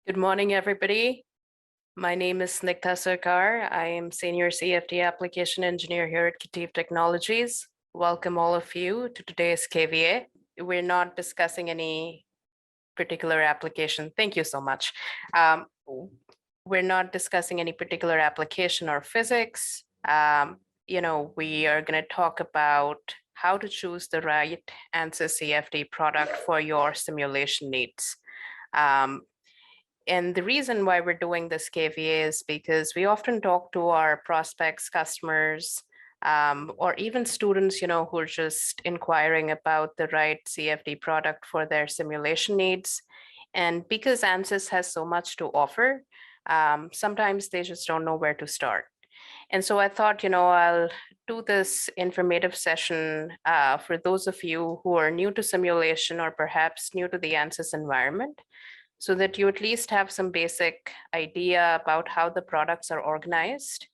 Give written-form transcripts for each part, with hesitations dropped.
Good morning, everybody. My name is Snigdha Sarkar. I am Senior CFD Application Engineer here at KETIV Technologies. Welcome all of you to today's KVA. We're not discussing any particular application. Thank you so much. We're not discussing any particular application or physics. We are going to talk about how to choose the right Ansys CFD product for your simulation needs. And the reason why we're doing this KVA is because we often talk to our prospects, customers, or even students, who are just inquiring about the right CFD product for their simulation needs. And because Ansys has so much to offer, sometimes they just don't know where to start. And so I thought, I'll do this informative session for those of you who are new to simulation or perhaps new to the Ansys environment, so that you at least have some basic idea about how the products are organized.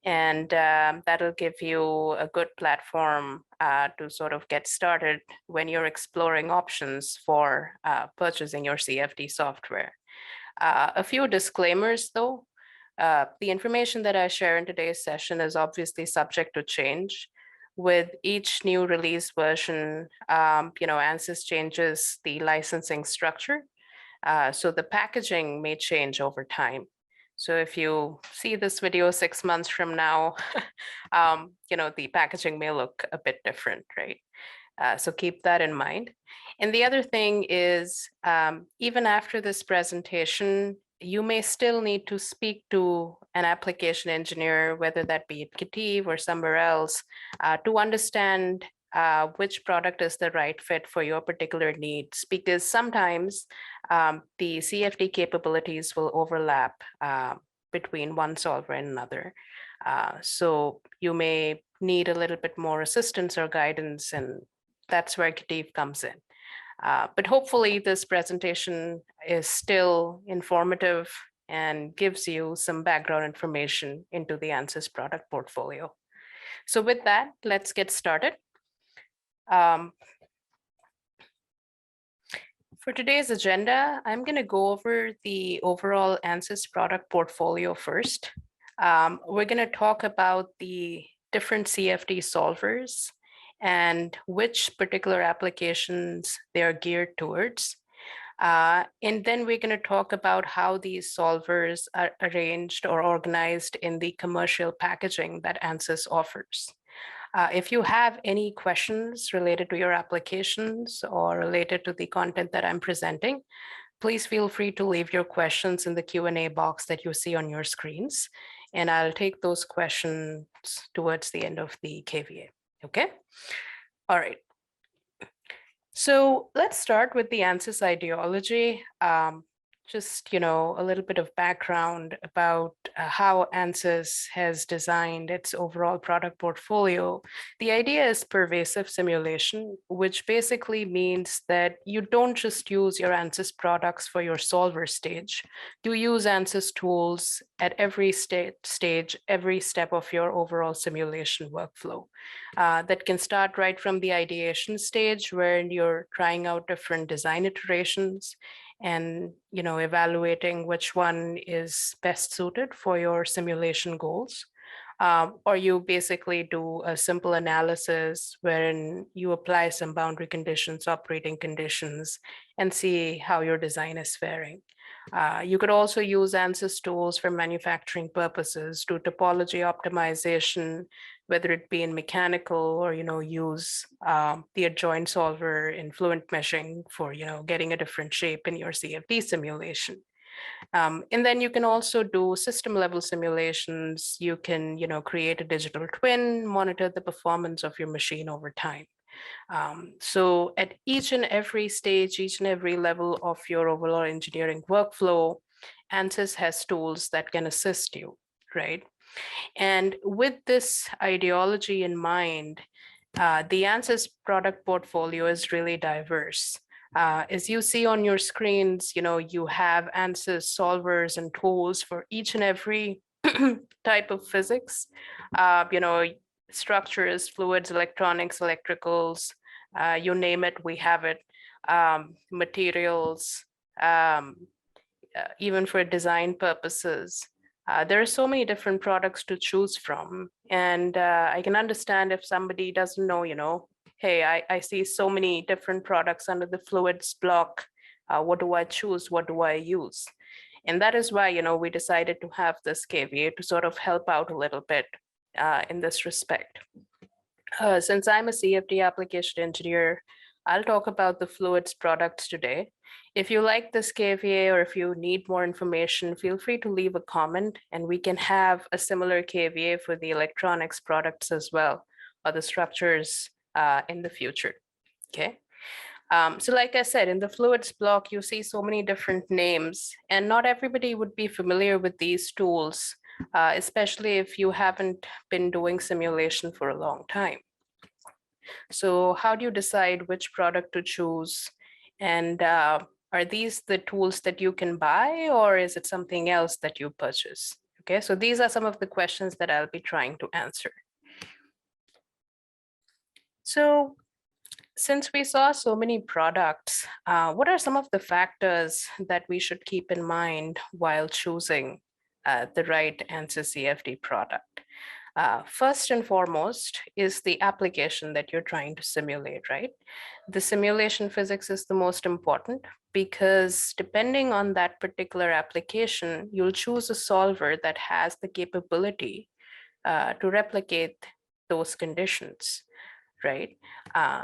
And that'll give you a good platform to sort of get started when you're exploring options for purchasing your CFD software. A few disclaimers though. The information that I share in today's session is obviously subject to change. With each new release version, Ansys changes the licensing structure. So the packaging may change over time. So if you see this video 6 months from now, the packaging may look a bit different, right? So keep that in mind. And the other thing is, even after this presentation, you may still need to speak to an application engineer, whether that be at KETIV or somewhere else, to understand which product is the right fit for your particular needs, because sometimes the CFD capabilities will overlap between one solver and another. So you may need a little bit more assistance or guidance, and that's where KETIV comes in. But hopefully this presentation is still informative and gives you some background information into the Ansys product portfolio. So with that, let's get started. For today's agenda, I'm going to go over the overall Ansys product portfolio first. We're going to talk about the different CFD solvers and which particular applications they are geared towards. And then we're going to talk about how these solvers are arranged or organized in the commercial packaging that Ansys offers. If you have any questions related to your applications or related to the content that I'm presenting, please feel free to leave your questions in the Q&A box that you see on your screens, and I'll take those questions towards the end of the KVA, okay? All right. So let's start with the Ansys ideology. Just, a little bit of background about how Ansys has designed its overall product portfolio. The idea is pervasive simulation, which basically means that you don't just use your Ansys products for your solver stage. You use Ansys tools at every stage, every step of your overall simulation workflow. That can start right from the ideation stage, where you're trying out different design iterations and evaluating which one is best suited for your simulation goals. Or you basically do a simple analysis wherein you apply some boundary conditions, operating conditions, and see how your design is faring. You could also use Ansys tools for manufacturing purposes, do topology optimization, whether it be in mechanical or use the adjoint solver in fluent meshing for getting a different shape in your CFD simulation. And then you can also do system level simulations. You can create a digital twin, monitor the performance of your machine over time. So at each and every stage, each and every level of your overall engineering workflow, Ansys has tools that can assist you, right? And with this ideology in mind, the Ansys product portfolio is really diverse. As you see on your screens, you have Ansys solvers and tools for each and every type of physics. Structures, fluids, electronics, electricals, you name it, we have it. Materials, even for design purposes. There are so many different products to choose from. And I can understand if somebody doesn't know, hey, I see so many different products under the fluids block. What do I choose? What do I use? And that is why, we decided to have this KVA to sort of help out a little bit in this respect. Since I'm a CFD application engineer, I'll talk about the fluids products today. If you like this KVA or if you need more information, feel free to leave a comment and we can have a similar KVA for the electronics products as well, or the structures in the future, okay? So like I said, in the fluids block, you see so many different names and not everybody would be familiar with these tools, especially if you haven't been doing simulation for a long time. So how do you decide which product to choose? And are these the tools that you can buy or is it something else that you purchase? Okay, so these are some of the questions that I'll be trying to answer. So since we saw so many products, what are some of the factors that we should keep in mind while choosing the right Ansys CFD product? First and foremost is the application that you're trying to simulate, right? The simulation physics is the most important because depending on that particular application, you'll choose a solver that has the capability to replicate those conditions, right?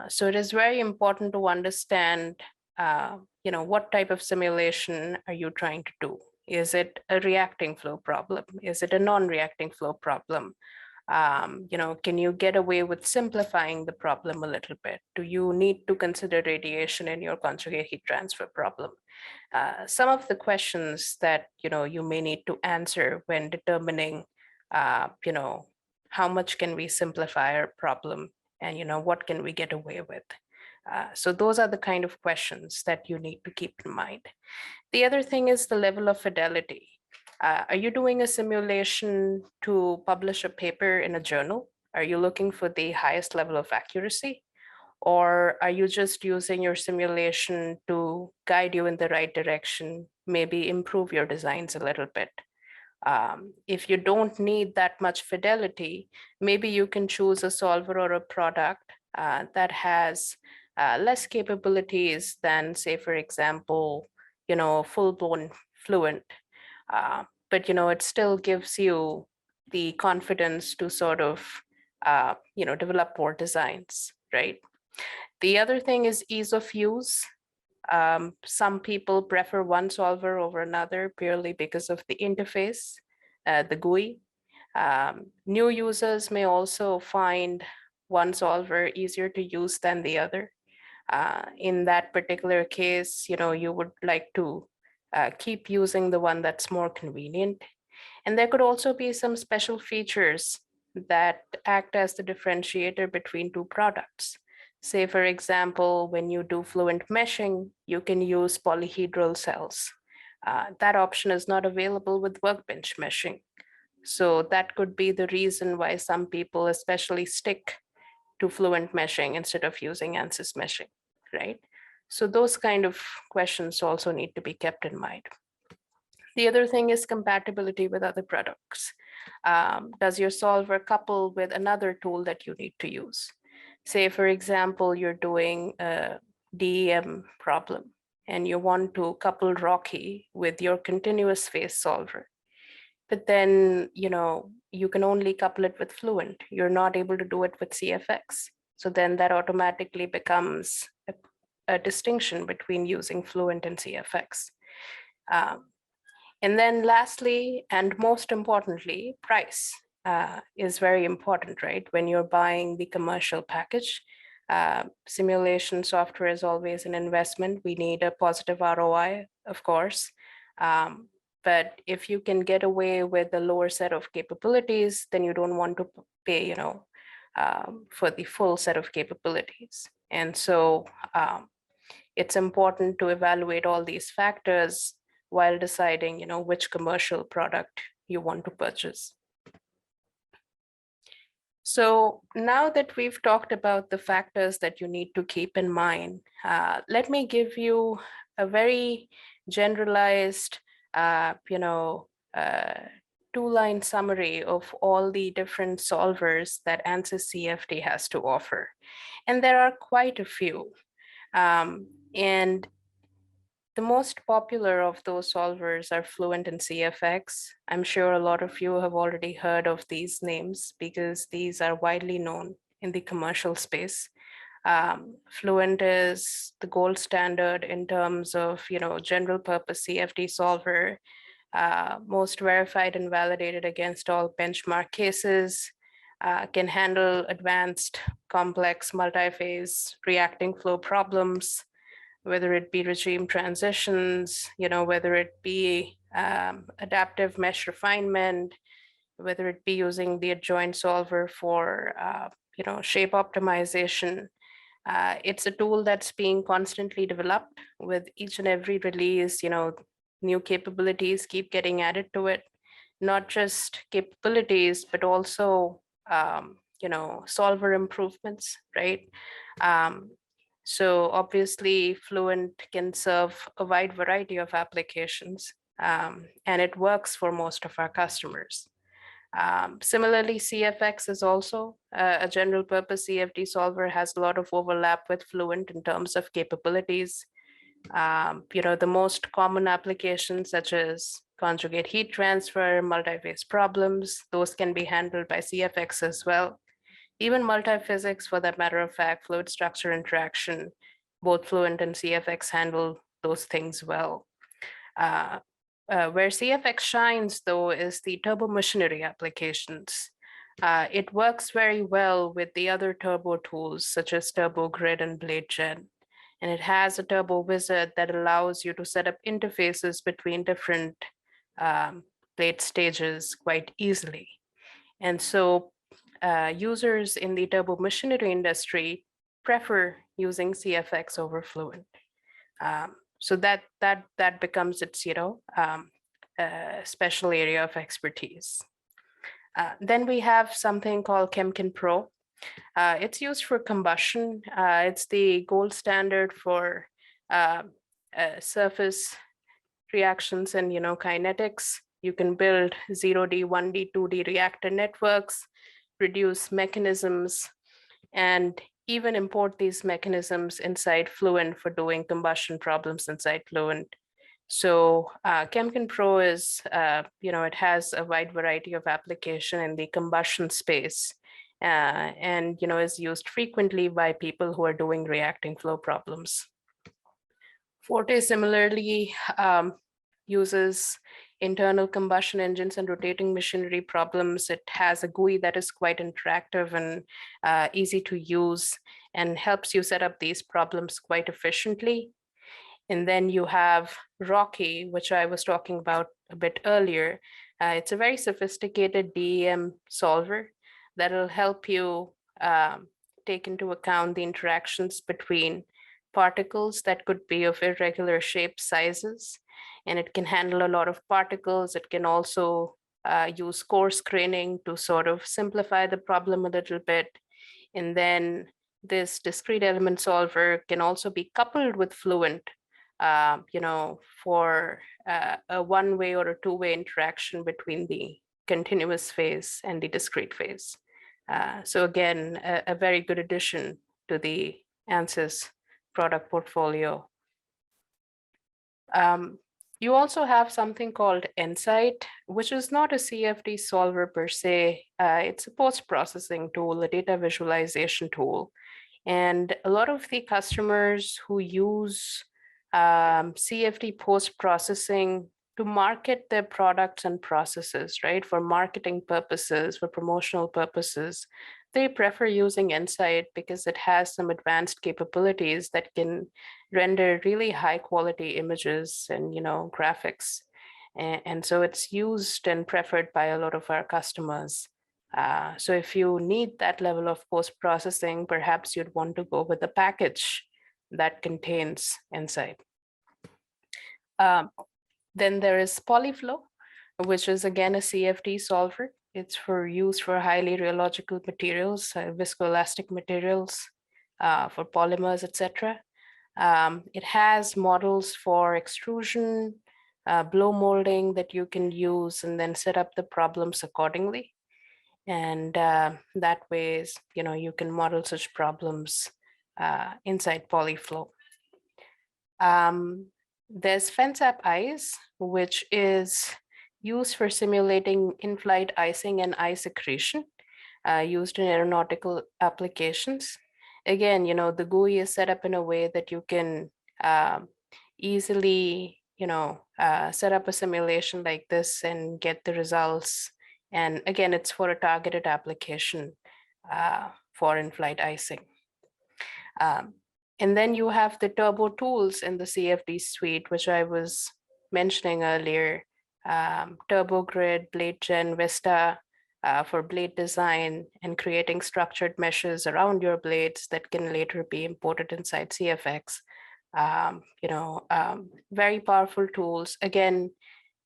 So it is very important to understand, what type of simulation are you trying to do? Is it a reacting flow problem? Is it a non-reacting flow problem? Can you get away with simplifying the problem a little bit? Do you need to consider radiation in your conjugate heat transfer problem? Some of the questions that you may need to answer when determining, how much can we simplify our problem, and what can we get away with? So those are the kind of questions that you need to keep in mind. The other thing is the level of fidelity. Are you doing a simulation to publish a paper in a journal? Are you looking for the highest level of accuracy? Or are you just using your simulation to guide you in the right direction, maybe improve your designs a little bit? If you don't need that much fidelity, maybe you can choose a solver or a product that has less capabilities than, say, for example, full-blown Fluent. But it still gives you the confidence to sort of develop more designs, right? The other thing is ease of use. Some people prefer one solver over another purely because of the interface, the GUI. New users may also find one solver easier to use than the other. In that particular case, you would like to keep using the one that's more convenient. And there could also be some special features that act as the differentiator between two products. Say, for example, when you do fluent meshing, you can use polyhedral cells. That option is not available with workbench meshing. So that could be the reason why some people especially stick to fluent meshing instead of using Ansys meshing, right? So those kind of questions also need to be kept in mind. The other thing is compatibility with other products. Does your solver couple with another tool that you need to use? Say, for example, you're doing a DEM problem and you want to couple Rocky with your continuous phase solver. But then, you can only couple it with Fluent. You're not able to do it with CFX. So then that automatically becomes a distinction between using Fluent and CFX. And then lastly, and most importantly, price is very important, right? When you're buying the commercial package, simulation software is always an investment. We need a positive ROI, of course. But if you can get away with a lower set of capabilities, then you don't want to pay, for the full set of capabilities. And so it's important to evaluate all these factors while deciding, which commercial product you want to purchase. So now that we've talked about the factors that you need to keep in mind, let me give you a very generalized two-line summary of all the different solvers that Ansys CFD has to offer. And there are quite a few. And the most popular of those solvers are Fluent and CFX. I'm sure a lot of you have already heard of these names because these are widely known in the commercial space. Fluent is the gold standard in terms of, general purpose CFD solver, most verified and validated against all benchmark cases, can handle advanced, complex, multi-phase reacting flow problems, whether it be regime transitions, whether it be adaptive mesh refinement, whether it be using the adjoint solver for, shape optimization. It's a tool that's being constantly developed with each and every release, new capabilities keep getting added to it, not just capabilities, but also, solver improvements, right? Um, so obviously Fluent can serve a wide variety of applications, and it works for most of our customers. Similarly, CFX is also a general purpose CFD solver, has a lot of overlap with Fluent in terms of capabilities. The most common applications such as conjugate heat transfer, multi-phase problems, those can be handled by CFX as well. Even multi-physics, for that matter of fact, fluid structure interaction, both Fluent and CFX handle those things well. Where CFX shines, though, is the turbo machinery applications. It works very well with the other turbo tools, such as Turbo Grid and BladeGen. And it has a turbo wizard that allows you to set up interfaces between different blade stages quite easily. And so users in the turbo machinery industry prefer using CFX over Fluent. So that becomes its special area of expertise. Then we have something called Chemkin Pro. It's used for combustion. It's the gold standard for surface reactions and kinetics. You can build 0D, 1D, 2D reactor networks, reduce mechanisms, and even import these mechanisms inside Fluent for doing combustion problems inside Fluent. So Chemkin Pro is, it has a wide variety of application in the combustion space, and is used frequently by people who are doing reacting flow problems. Forte similarly uses internal combustion engines and rotating machinery problems. It has a GUI that is quite interactive and easy to use and helps you set up these problems quite efficiently. And then you have Rocky, which I was talking about a bit earlier. It's a very sophisticated DEM solver that will help you take into account the interactions between particles that could be of irregular shape sizes. And it can handle a lot of particles. It can also use coarse graining to sort of simplify the problem a little bit. And then this discrete element solver can also be coupled with Fluent, for a one-way or a two-way interaction between the continuous phase and the discrete phase. So again, a very good addition to the Ansys product portfolio. You also have something called Insight, which is not a CFD solver per se. It's a post-processing tool, a data visualization tool. And a lot of the customers who use CFD post-processing to market their products and processes, right? For marketing purposes, for promotional purposes, they prefer using Insight because it has some advanced capabilities that can render really high quality images and graphics. And so it's used and preferred by a lot of our customers. So if you need that level of post-processing, perhaps you'd want to go with a package that contains Insight. Then there is Polyflow, which is again a CFD solver. It's for use for highly rheological materials, viscoelastic materials, for polymers, etc. It has models for extrusion, blow molding that you can use and then set up the problems accordingly. And that way, you can model such problems inside Polyflow. There's FenceApp Ice, which is used for simulating in-flight icing and ice accretion, used in aeronautical applications. Again, the GUI is set up in a way that you can easily, set up a simulation like this and get the results. And again, it's for a targeted application for in-flight icing. And then you have the turbo tools in the CFD suite, which I was mentioning earlier. Turbo Grid, Blade Gen, Vista for blade design and creating structured meshes around your blades that can later be imported inside CFX. Very powerful tools. Again,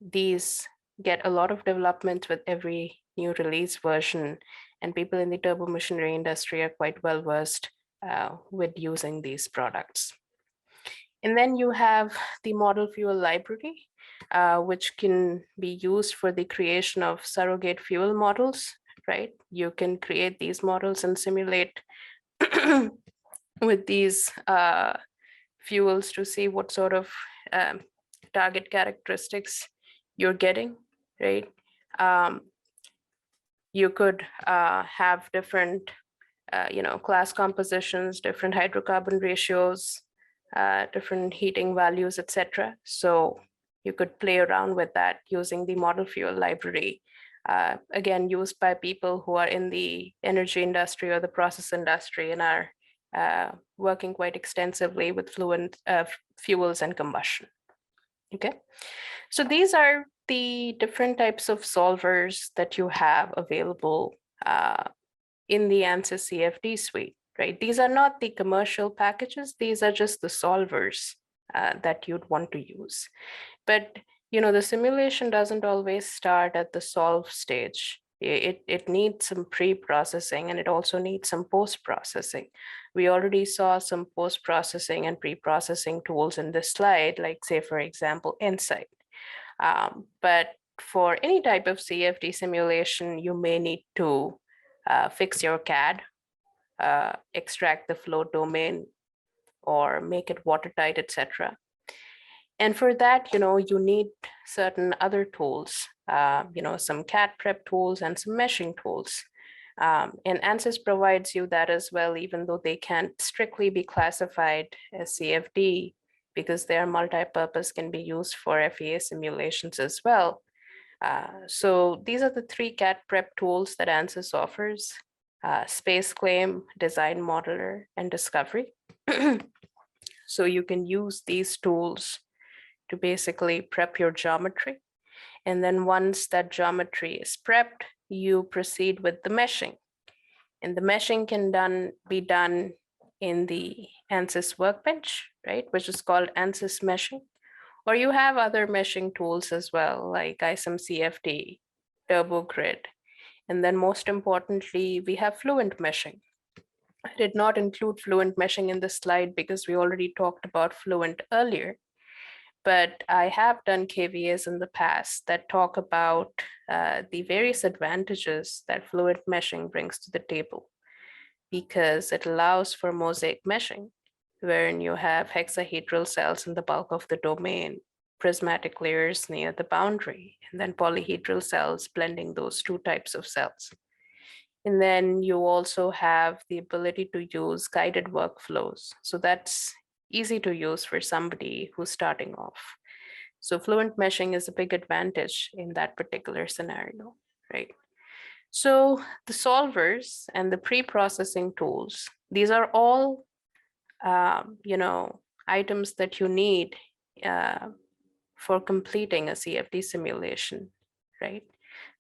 these get a lot of development with every new release version, and people in the turbo machinery industry are quite well versed with using these products. And then you have the model fuel library, which can be used for the creation of surrogate fuel models, right? You can create these models and simulate with these fuels to see what sort of target characteristics you're getting, right? You could have different class compositions, different hydrocarbon ratios, different heating values, etc. So you could play around with that using the model fuel library, again, used by people who are in the energy industry or the process industry and are working quite extensively with fluent fuels and combustion. Okay, so these are the different types of solvers that you have available in the Ansys CFD suite, right? These are not the commercial packages. These are just the solvers that you'd want to use. But, the simulation doesn't always start at the solve stage. It needs some pre-processing and it also needs some post-processing. We already saw some post-processing and pre-processing tools in this slide, like say, for example, Insight. But for any type of CFD simulation, you may need to fix your CAD, extract the flow domain, or make it watertight, etc. And for that, you need certain other tools, some CAD prep tools and some meshing tools. And Ansys provides you that as well, even though they can't strictly be classified as CFD because they are multi-purpose, can be used for FEA simulations as well. So these are the 3 CAD prep tools that Ansys offers: Space Claim, Design Modeler, and Discovery. So you can use these tools to basically prep your geometry. And then once that geometry is prepped, you proceed with the meshing. And the meshing can be done in the Ansys workbench, right, which is called Ansys meshing. Or you have other meshing tools as well, like ISM CFD, Turbo Grid. And then most importantly, we have Fluent meshing. I did not include Fluent meshing in this slide because we already talked about Fluent earlier. But I have done KVAs in the past that talk about the various advantages that Fluent meshing brings to the table, because it allows for mosaic meshing, wherein you have hexahedral cells in the bulk of the domain, prismatic layers near the boundary, and then polyhedral cells blending those 2 types of cells. And then you also have the ability to use guided workflows. So that's easy to use for somebody who's starting off. So Fluent meshing is a big advantage in that particular scenario, right? So the solvers and the pre-processing tools, these are all, items that you need for completing a CFD simulation, right?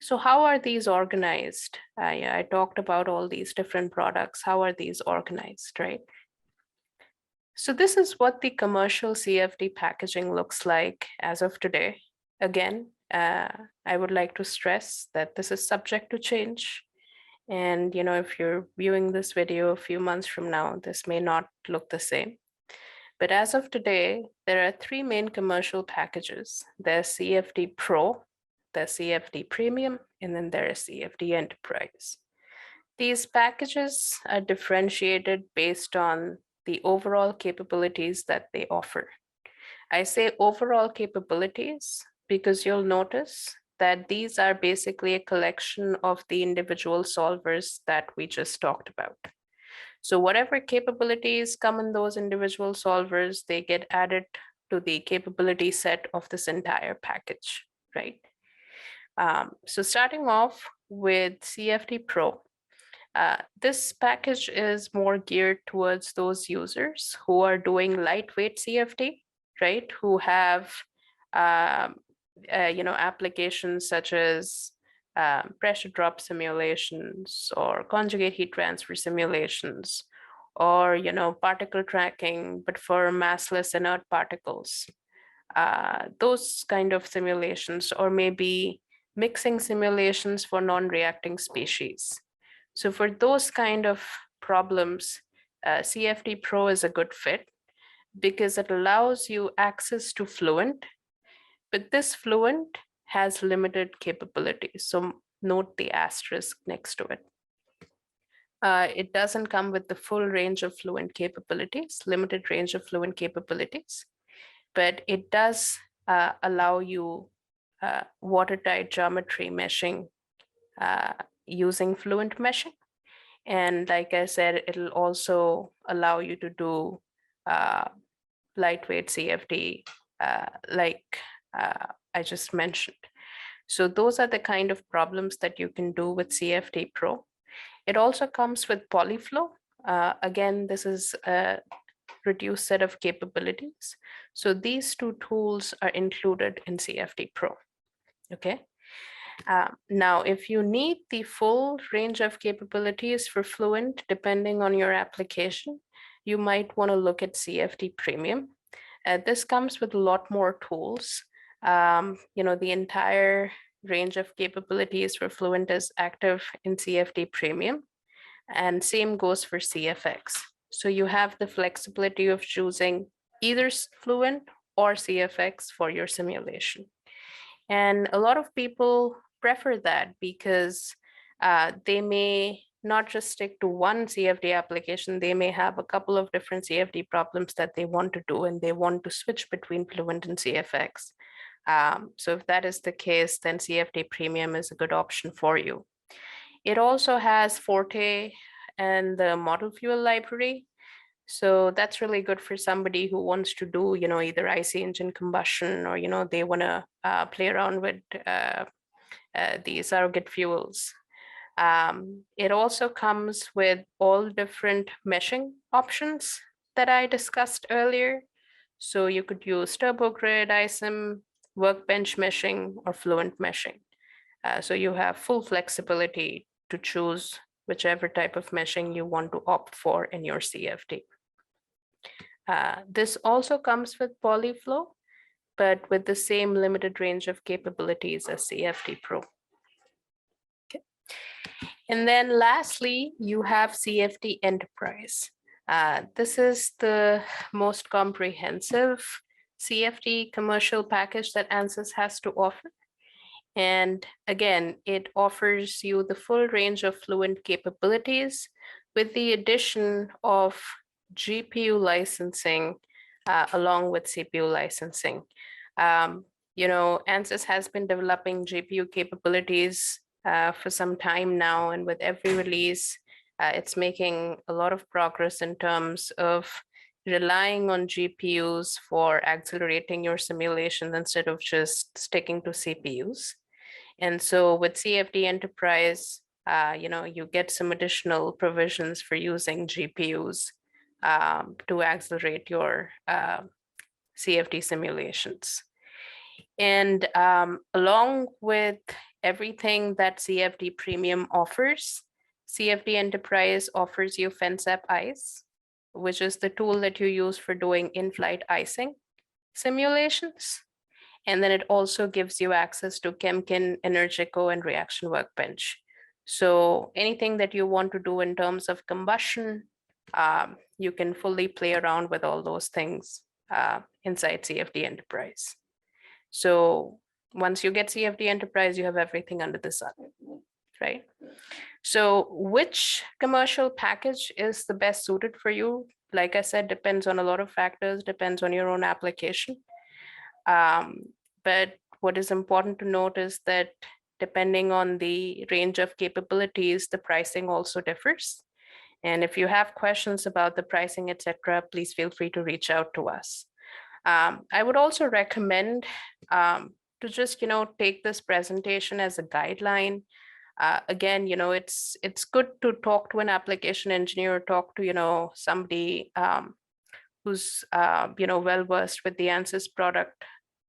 So how are these organized? I talked about all these different products. How are these organized, right? So this is what the commercial CFD packaging looks like as of today. Again, I would like to stress that this is subject to change. And, if you're viewing this video a few months from now, this may not look the same. But as of today, there are three main commercial packages. There's CFD Pro, there's CFD Premium, and then there is CFD Enterprise. These packages are differentiated based on the overall capabilities that they offer. I say overall capabilities because you'll notice that these are basically a collection of the individual solvers that we just talked about. So whatever capabilities come in those individual solvers, they get added to the capability set of this entire package, right? So starting off with CFD Pro, this package is more geared towards those users who are doing lightweight CFD, right? Who have applications such as pressure drop simulations or conjugate heat transfer simulations, or particle tracking, but for massless inert particles. Those kind of simulations, or maybe mixing simulations for non-reacting species. So for those kind of problems, CFD Pro is a good fit because it allows you access to Fluent, but this Fluent has limited capabilities. So note the asterisk next to it. It doesn't come with the full range of Fluent capabilities, limited range of Fluent capabilities, but it does allow you watertight geometry meshing using Fluent meshing. And like I said, it'll also allow you to do lightweight CFD, like I just mentioned. So those are the kind of problems that you can do with CFD Pro. It also comes with Polyflow. Again, this is a reduced set of capabilities. So these two tools are included in CFD Pro, okay? Now, if you need the full range of capabilities for Fluent, depending on your application, you might want to look at CFD Premium. This comes with a lot more tools. The entire range of capabilities for Fluent is active in CFD Premium, and same goes for CFX. So you have the flexibility of choosing either Fluent or CFX for your simulation. And a lot of people prefer that because they may not just stick to one CFD application, they may have a couple of different CFD problems that they want to do, and they want to switch between Fluent and CFX. So if that is the case, then CFD Premium is a good option for you. It also has Forte and the model fuel library. So that's really good for somebody who wants to do, either IC engine combustion, or, they want to play around with the surrogate fuels. It also comes with all different meshing options that I discussed earlier. So you could use TurboGrid, ISIM, workbench meshing, or Fluent meshing. So you have full flexibility to choose whichever type of meshing you want to opt for in your CFD. This also comes with Polyflow, but with the same limited range of capabilities as CFD Pro. Okay. And then lastly, you have CFD Enterprise. This is the most comprehensive CFD commercial package that Ansys has to offer. And again, it offers you the full range of Fluent capabilities with the addition of GPU licensing along with CPU licensing. Ansys has been developing GPU capabilities for some time now, and with every release, it's making a lot of progress in terms of relying on GPUs for accelerating your simulation instead of just sticking to CPUs. And so with CFD Enterprise, you get some additional provisions for using GPUs to accelerate your CFD simulations. And along with everything that CFD Premium offers, CFD Enterprise offers you FenSap Ice, which is the tool that you use for doing in-flight icing simulations. And then it also gives you access to Chemkin, Energico, and Reaction Workbench. So anything that you want to do in terms of combustion, you can fully play around with all those things inside CFD Enterprise. So once you get CFD Enterprise, you have everything under the sun, right? So which commercial package is the best suited for you? Like I said, depends on a lot of factors, depends on your own application. But what is important to note is that depending on the range of capabilities, the pricing also differs. And if you have questions about the pricing, etc., please feel free to reach out to us. I would also recommend to just, take this presentation as a guideline. Again, it's good to talk to an application engineer, talk to, somebody who's, well-versed with the Ansys product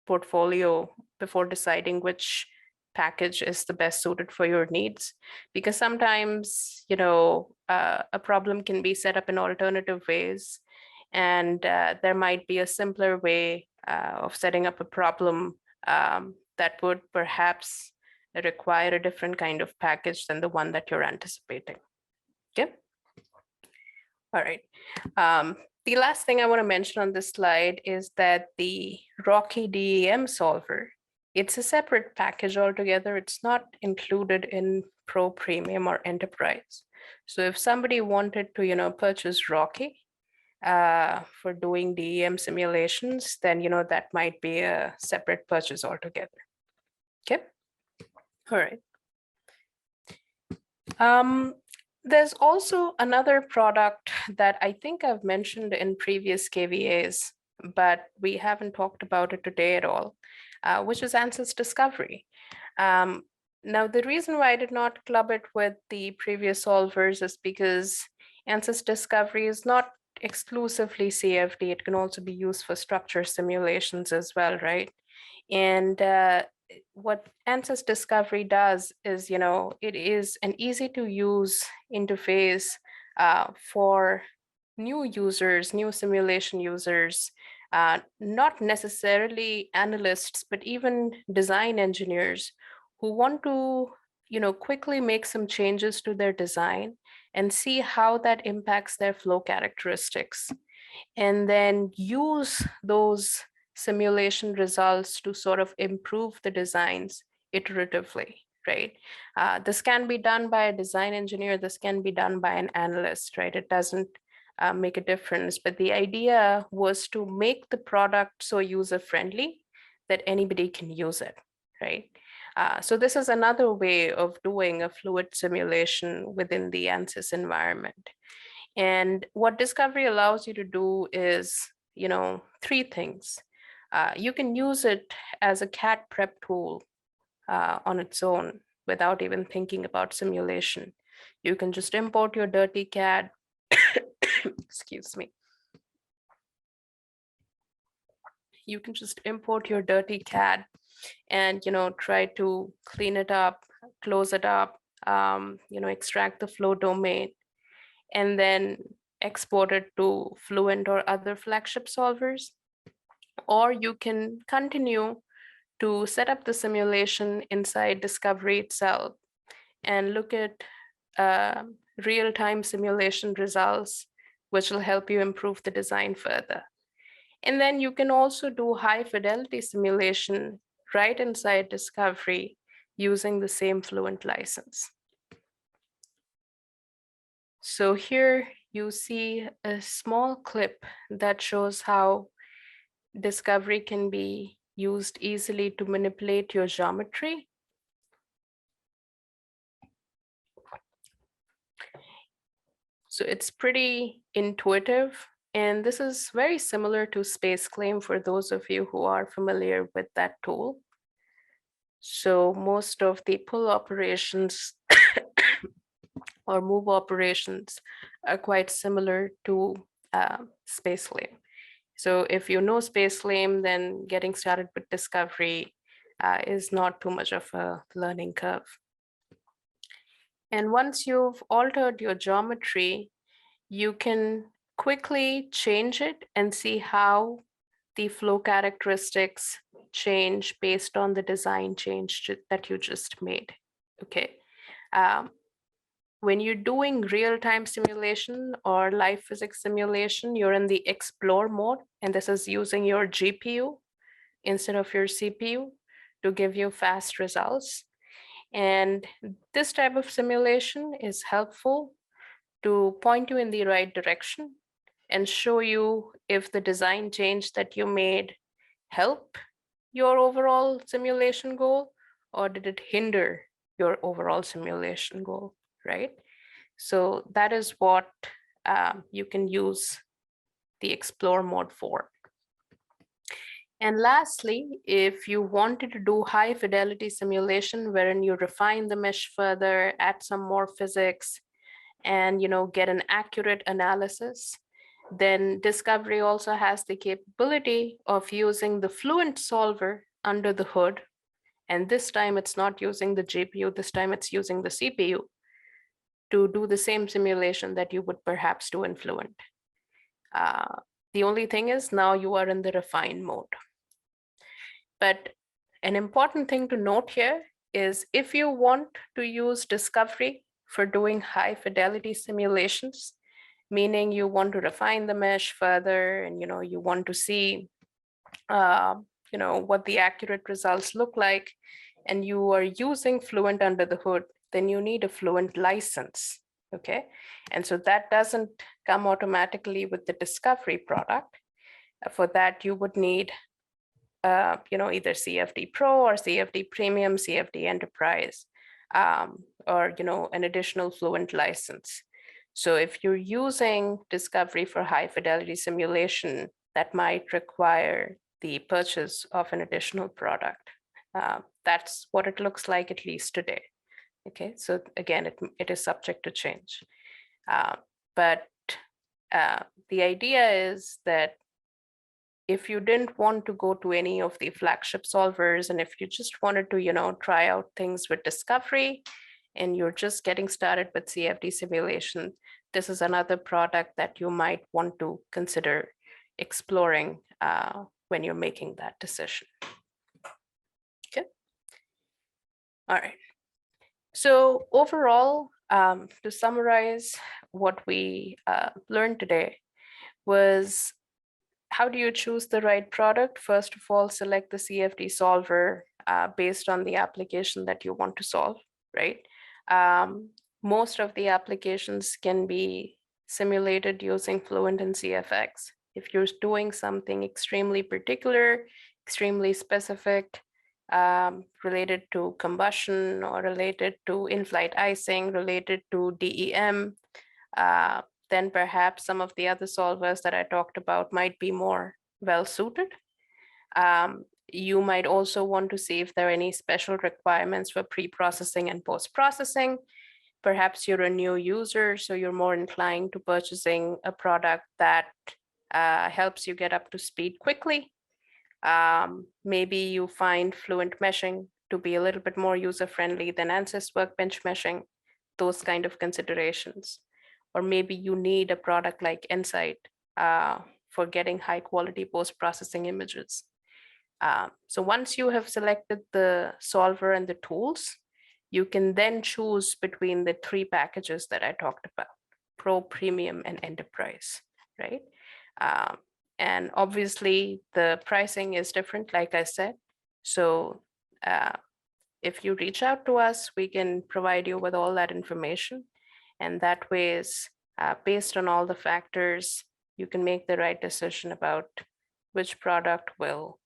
portfolio before deciding which package is the best suited for your needs. Because sometimes, a problem can be set up in alternative ways. And there might be a simpler way of setting up a problem that would perhaps require a different kind of package than the one that you're anticipating. Okay. All right. The last thing I want to mention on this slide is that the Rocky DEM solver, it's a separate package altogether. It's not included in Pro, Premium, or Enterprise. So if somebody wanted to, purchase Rocky for doing DEM simulations, then, that might be a separate purchase altogether. Okay. All right. There's also another product that I think I've mentioned in previous KVAs, but we haven't talked about it today at all, which is Ansys Discovery. Now, the reason why I did not club it with the previous solvers is because Ansys Discovery is not exclusively CFD. It can also be used for structure simulations as well, right? And what Ansys Discovery does is, it is an easy to use interface for new users, new simulation users, not necessarily analysts, but even design engineers who want to, quickly make some changes to their design and see how that impacts their flow characteristics, and then use those simulation results to sort of improve the designs iteratively, right? This can be done by a design engineer, this can be done by an analyst, right? It doesn't make a difference, but the idea was to make the product so user-friendly that anybody can use it, right? So this is another way of doing a fluid simulation within the Ansys environment. And what Discovery allows you to do is, three things. You can use it as a CAD prep tool on its own without even thinking about simulation. You can just import your dirty CAD, excuse me. You can just import your dirty CAD and, try to clean it up, close it up, extract the flow domain, and then export it to Fluent or other flagship solvers. Or you can continue to set up the simulation inside Discovery itself and look at real-time simulation results, which will help you improve the design further. And then you can also do high fidelity simulation right inside Discovery using the same Fluent license. So here you see a small clip that shows how Discovery can be used easily to manipulate your geometry. So it's pretty intuitive, and this is very similar to Space Claim for those of you who are familiar with that tool. So most of the pull operations or move operations are quite similar to Space Claim. So if you know Space Claim, then getting started with Discovery is not too much of a learning curve. And once you've altered your geometry, you can quickly change it and see how the flow characteristics change based on the design change that you just made. Okay. when you're doing real-time simulation or live physics simulation, you're in the explore mode, and this is using your GPU instead of your CPU to give you fast results. And this type of simulation is helpful to point you in the right direction and show you if the design change that you made help your overall simulation goal, or did it hinder your overall simulation goal, right? So that is what you can use the explore mode for. And lastly, if you wanted to do high fidelity simulation wherein you refine the mesh further, add some more physics, and get an accurate analysis, then Discovery also has the capability of using the Fluent solver under the hood. And this time it's not using the GPU, this time it's using the CPU to do the same simulation that you would perhaps do in Fluent. The only thing is now you are in the refine mode. But an important thing to note here is if you want to use Discovery for doing high fidelity simulations, meaning you want to refine the mesh further and you want to see what the accurate results look like, and you are using Fluent under the hood, then you need a Fluent license. Okay, and so that doesn't come automatically with the Discovery product. For that, you would need either CFD Pro or CFD Premium, CFD Enterprise, or an additional Fluent license. So if you're using Discovery for high fidelity simulation, that might require the purchase of an additional product. That's what it looks like, at least today. Okay, so again, it is subject to change. But the idea is that if you didn't want to go to any of the flagship solvers, and if you just wanted to, try out things with Discovery, and you're just getting started with CFD simulation, this is another product that you might want to consider exploring when you're making that decision. Okay. All right. So overall, to summarize, what we learned today was, how do you choose the right product? First of all, select the CFD solver based on the application that you want to solve, right? Most of the applications can be simulated using Fluent and CFX. If you're doing something extremely particular, extremely specific, related to combustion or related to in-flight icing, related to DEM, then perhaps some of the other solvers that I talked about might be more well suited. You might also want to see if there are any special requirements for pre-processing and post-processing. Perhaps you're a new user, so you're more inclined to purchasing a product that helps you get up to speed quickly. Maybe you find Fluent meshing to be a little bit more user-friendly than Ansys Workbench meshing, those kind of considerations. Or maybe you need a product like Insight for getting high quality post-processing images. So once you have selected the solver and the tools, you can then choose between the three packages that I talked about: Pro, Premium, and Enterprise, right? And obviously the pricing is different, like I said. So if you reach out to us, we can provide you with all that information. And that way is based on all the factors, you can make the right decision about which product will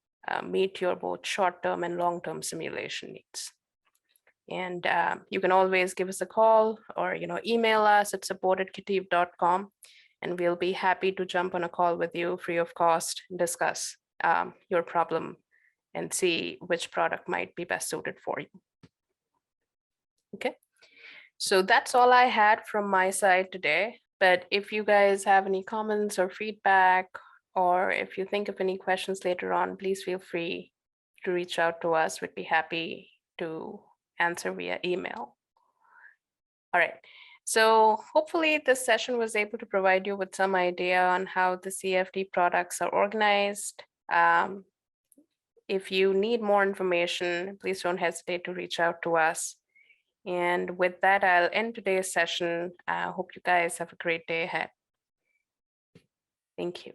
meet your both short-term and long-term simulation needs. And you can always give us a call or email us at support@ketiv.com, and we'll be happy to jump on a call with you free of cost and discuss your problem and see which product might be best suited for you. Okay. So that's all I had from my side today. But if you guys have any comments or feedback, or if you think of any questions later on, please feel free to reach out to us. We'd be happy to answer via email. All right. So hopefully this session was able to provide you with some idea on how the CFD products are organized. If you need more information, please don't hesitate to reach out to us. And with that, I'll end today's session. I hope you guys have a great day ahead. Thank you.